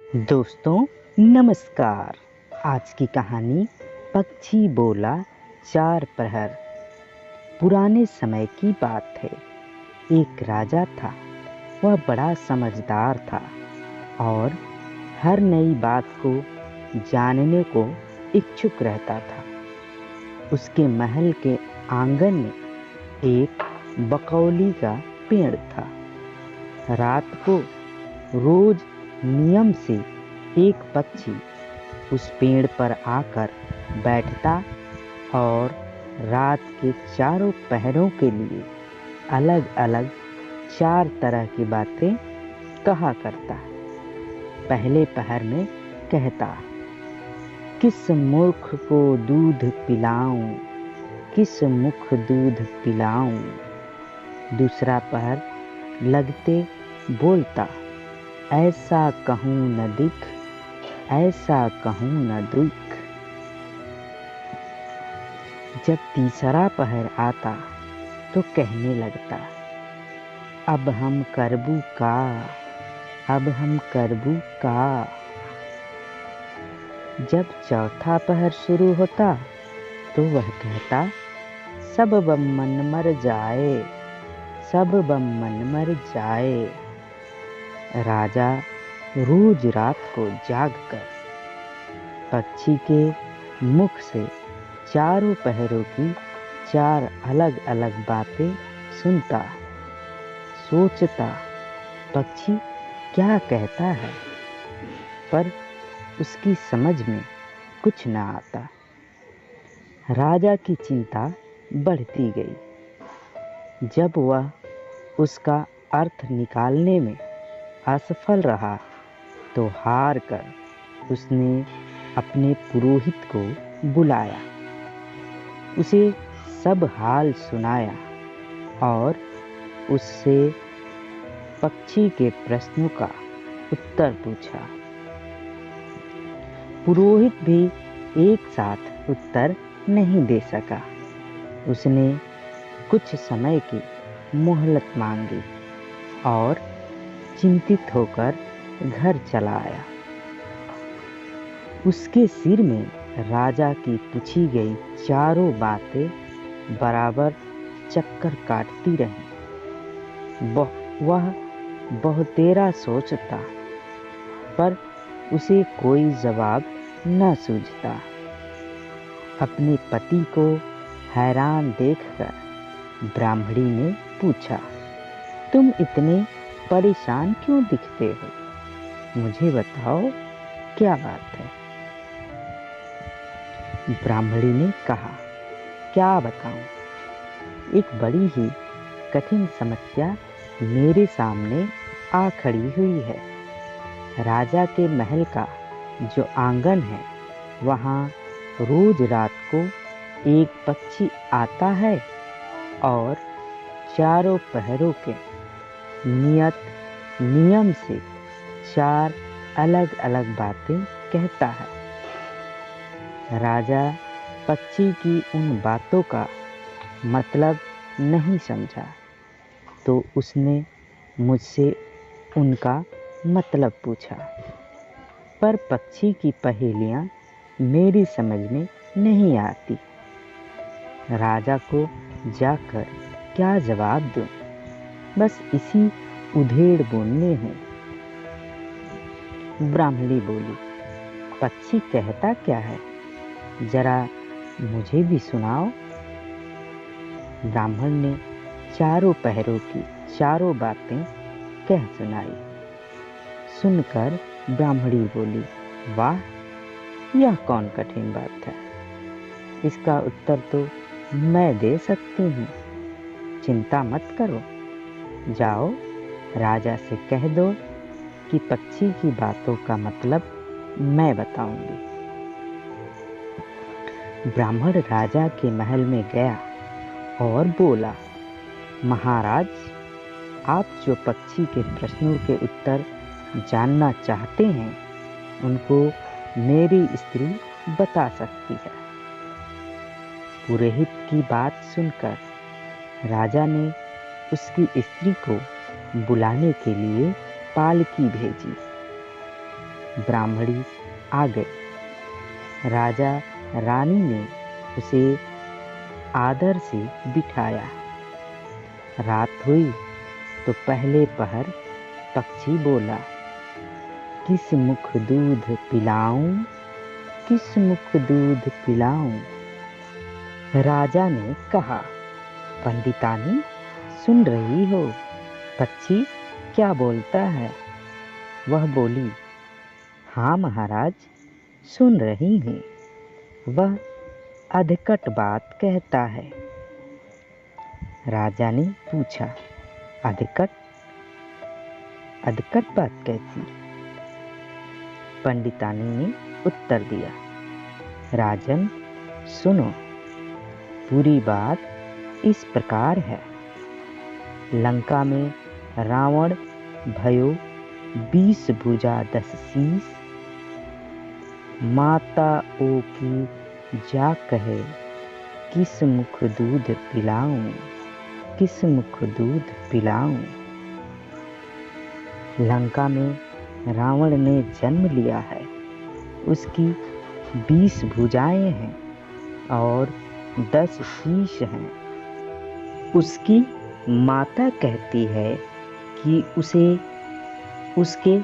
दोस्तों नमस्कार। आज की कहानी पक्षी बोला चार प्रहर। पुराने समय की बात है। एक राजा था। वह बड़ा समझदार था और हर नई बात को जानने को इच्छुक रहता था। उसके महल के आंगन में एक बकौली का पेड़ था। रात को रोज नियम से एक पक्षी उस पेड़ पर आकर बैठता और रात के चारों पहरों के लिए अलग अलग चार तरह की बातें कहा करता। पहले पहर में कहता, किस मूर्ख को दूध पिलाऊं, किस मुख दूध पिलाऊं। दूसरा पहर लगते बोलता, ऐसा कहूँ न दिख, ऐसा कहूँ न दुख। जब तीसरा पहर आता तो कहने लगता, अब हम करबू का, अब हम करबू का। जब चौथा पहर शुरू होता तो वह कहता, सब बम्मन मर जाए, सब बम्मन मर जाए। राजा रोज रात को जागकर पक्षी के मुख से चारों पहरों की चार अलग अलग बातें सुनता, सोचता पक्षी क्या कहता है, पर उसकी समझ में कुछ न आता। राजा की चिंता बढ़ती गई। जब वह उसका अर्थ निकालने में असफल रहा तो हार कर उसने अपने पुरोहित को बुलाया, उसे सब हाल सुनाया और उससे पक्षी के प्रश्नों का उत्तर पूछा। पुरोहित भी एक साथ उत्तर नहीं दे सका। उसने कुछ समय की मोहलत मांगी और चिंतित होकर घर चला आया। उसके सिर में राजा की पूछी गई चारों बातें बराबर चक्कर काटती रहीं। वह बहुतेरा सोचता, पर उसे कोई जवाब न सूझता। अपने पति को हैरान देखकर ब्राह्मणी ने पूछा, तुम इतने परेशान क्यों दिखते हो? मुझे बताओ क्या बात है? ब्राह्मणी ने कहा, क्या बताऊं? एक बड़ी ही कठिन समस्या मेरे सामने आ खड़ी हुई है। राजा के महल का जो आंगन है, वहाँ रोज रात को एक पक्षी आता है और चारों पहरों के नियत नियम से चार अलग अलग बातें कहता है। राजा पक्षी की उन बातों का मतलब नहीं समझा तो उसने मुझसे उनका मतलब पूछा, पर पक्षी की पहेलियां मेरी समझ में नहीं आती। राजा को जाकर क्या जवाब दूं? बस इसी उधेड़ बुन में हूँ। ब्राह्मणी बोली, पक्षी कहता क्या है, जरा मुझे भी सुनाओ। ब्राह्मण ने चारों पहरों की चारों बातें कह सुनाई। सुनकर ब्राह्मणी बोली, वाह, यह कौन कठिन बात है? इसका उत्तर तो मैं दे सकती हूँ। चिंता मत करो, जाओ राजा से कह दो कि पक्षी की बातों का मतलब मैं बताऊंगी। ब्राह्मण राजा के महल में गया और बोला, महाराज, आप जो पक्षी के प्रश्नों के उत्तर जानना चाहते हैं, उनको मेरी स्त्री बता सकती है। पुरोहित की बात सुनकर राजा ने उसकी स्त्री को बुलाने के लिए पालकी भेजी। ब्राह्मणी आ गई। राजा रानी ने उसे आदर से बिठाया। रात हुई तो पहले पहर पक्षी बोला, किस मुख दूध पिलाऊं, किस मुख दूध पिलाऊं। राजा ने कहा, पंडितानी सुन रही हो, पक्षी क्या बोलता है। वह बोली, हाँ महाराज, सुन रही हूँ। वह अधकट बात कहता है। राजा ने पूछा, अधकट अधकट बात कैसी। पंडितानी ने उत्तर दिया, राजन सुनो, पूरी बात इस प्रकार है। लंका में रावण भयो 20 भुजा 10 शीस, माता ओ की जा कहे, किस मुख दूध पिलाऊं, किस मुख दूध पिलाऊं। लंका में रावण ने जन्म लिया है। उसकी 20 भुजाएं हैं और 10 शीश हैं। उसकी माता कहती है कि उसे उसके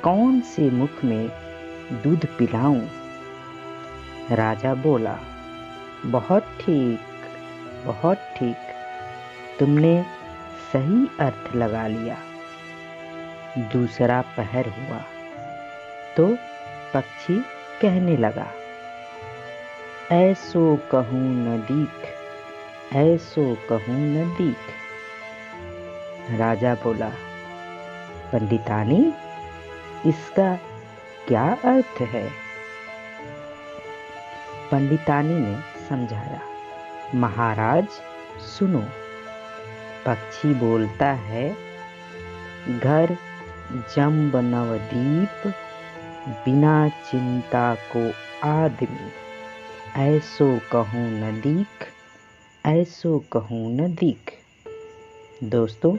कौन से मुख में दूध पिलाऊं। राजा बोला, बहुत ठीक, बहुत ठीक, तुमने सही अर्थ लगा लिया। दूसरा पहर हुआ तो पक्षी कहने लगा, ऐसो कहूँ न दीख, ऐसो कहूँ न दीख। राजा बोला, पंडितानी इसका क्या अर्थ है। पंडितानी ने समझाया, महाराज सुनो, पक्षी बोलता है, घर जम्ब नवदीप, बिना चिंता को आदमी, ऐसो कहूँ न दीख, ऐसो कहूँ न दीख। दोस्तों,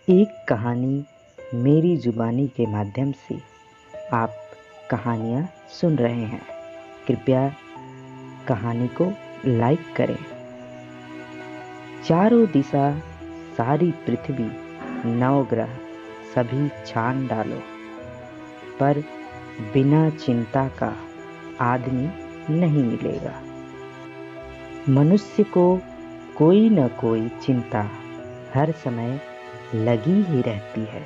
एक कहानी मेरी जुबानी के माध्यम से आप कहानियाँ सुन रहे हैं। कृपया कहानी को लाइक करें। चारों दिशा सारी पृथ्वी नवग्रह सभी छान डालो, पर बिना चिंता का आदमी नहीं मिलेगा। मनुष्य को कोई न कोई चिंता हर समय लगी ही रहती है।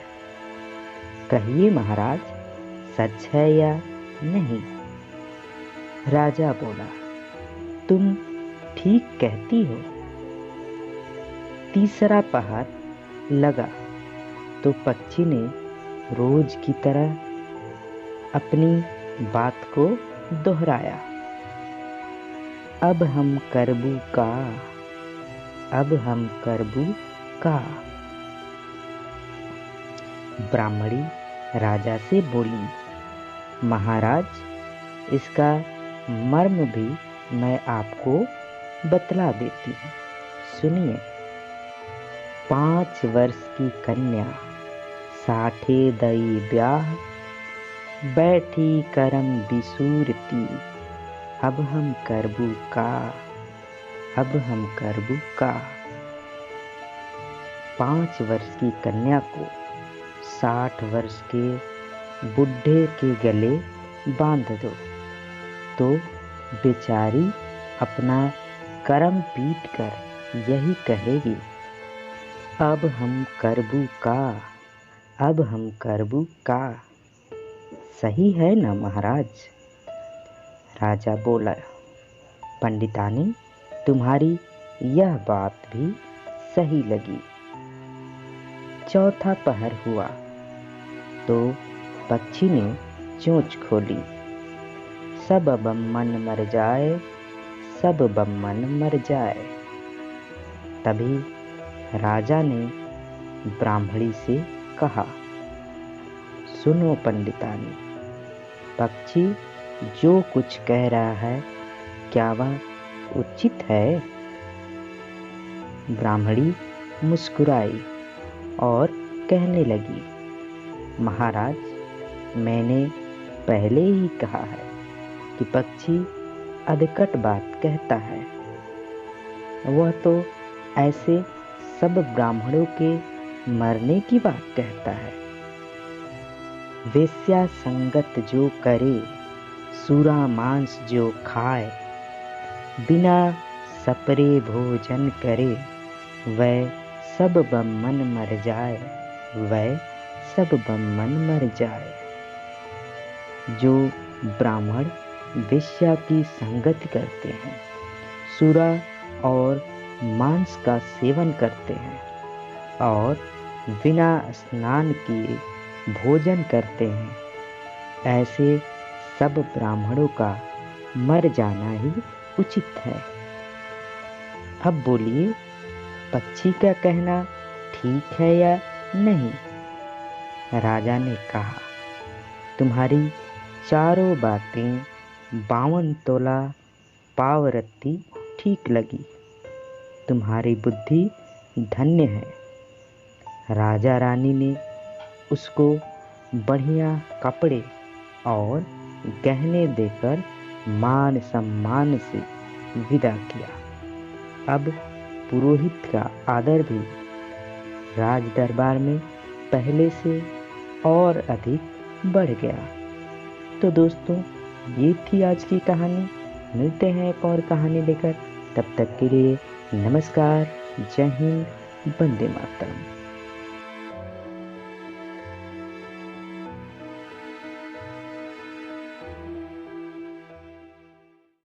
कहिए महाराज, सच है या नहीं। राजा बोला, तुम ठीक कहती हो। तीसरा पहर लगा तो पक्षी ने रोज की तरह अपनी बात को दोहराया, अब हम करबू का, अब हम करबू का। ब्राह्मणी राजा से बोली, महाराज, इसका मर्म भी मैं आपको बतला देती हूँ, सुनिए। 5 वर्ष की कन्या साठे दई ब्याह, बैठी करम बिसूरती, अब हम करबू का, अब हम करबू का। 5 वर्ष की कन्या को 60 वर्ष के बुढ़े के गले बांध दो तो बेचारी अपना करम पीट कर यही कहेगी, अब हम करबू का, अब हम करबू का। सही है ना महाराज। राजा बोला, पंडितानी तुम्हारी यह बात भी सही लगी। चौथा पहर हुआ तो पक्षी ने चोंच खोली, सब बम्मन मर जाए, सब बम्मन मर जाए। तभी राजा ने ब्राह्मणी से कहा, सुनो पंडितानी, पक्षी जो कुछ कह रहा है क्या वह उचित है। ब्राह्मणी मुस्कुराई और कहने लगी, महाराज, मैंने पहले ही कहा है कि पक्षी अधकट बात कहता है। वह तो ऐसे सब ब्राह्मणों के मरने की बात कहता है। वेश्या संगत जो करे, सूरा मांस जो खाए, बिना सपरे भोजन करे, वह सब बम्मन मर जाए, वह सब बम्मन मर जाए। जो ब्राह्मण वेश्या की संगति करते हैं, सूरा और मांस का सेवन करते हैं और बिना स्नान किए भोजन करते हैं, ऐसे सब ब्राह्मणों का मर जाना ही उचित है। अब बोलिए, पक्षी का कहना ठीक है या नहीं? राजा ने कहा, तुम्हारी चारों बातें 52 तोला पावरत्ती ठीक लगी। तुम्हारी बुद्धि धन्य है। राजा रानी ने उसको बढ़िया कपड़े और गहने देकर मान सम्मान से विदा किया। अब पुरोहित का आदर भी राज दरबार में पहले से और अधिक बढ़ गया। तो दोस्तों, ये थी आज की कहानी। मिलते हैं एक और कहानी लेकर। तब तक के लिए नमस्कार, जय हिंद, वंदे मातरम।